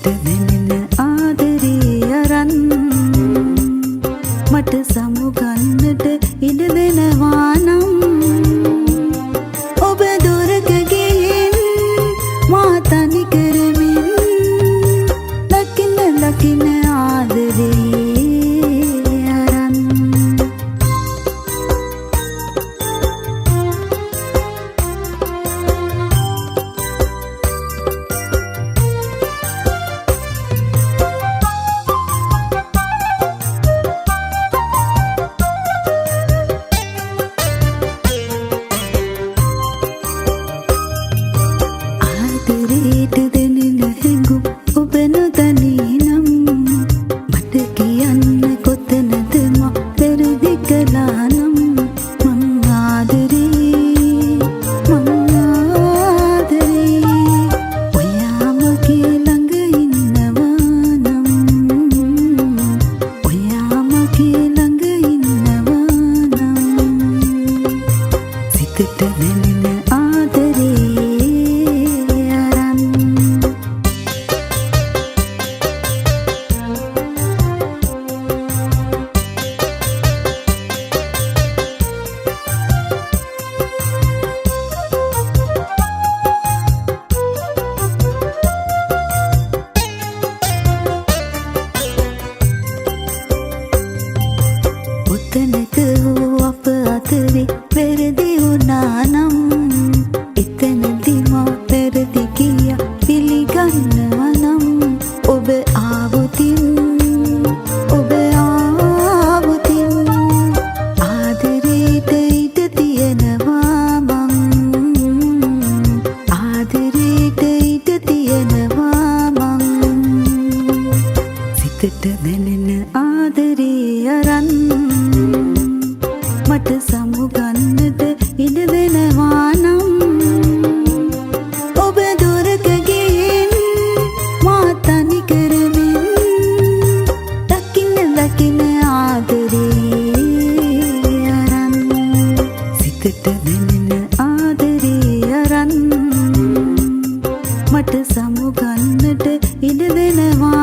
දැනෙන ආදරේ අරන් මට සමුගන්නට ඉඩ දෙනවා නම් ඔබ දුරක ගිහින් මා තනි කරමින් දකින ආදරේ අරන් ආදරේට දෙනෙන හැඟුම් ඔබ නොදනී නම් මට කියන්න කොතනද මා වැරදි කළා නම් මං ආදරේ ඔයා මගේ ළඟ ඉන්නවා නම් ඔයා මගේ ළඟ ඉන්නවා නම් සිතට දැනෙන ආදරේ ඔතනක හෝ අප අතරේ වැරදි වුණා නම් එතනදී මා වැරදි කියා පිළිගන්නවා නම් ඔබ ආවොතින් ආදරේට ඉඩ තියෙනවා මං ආදරේට ඉඩ තියෙනවා මං සිතට දැනෙන ආදරේ අරන් මට සමුගන්නට ඉඩ දෙනවා නම් ඔබ දුරක ගිහින් මා තනි කරමින් දකින ආදරේ අරන් සිතට දැනෙන ආදරේ අරන් මට සමුගන්නට ඉඩ දෙනවා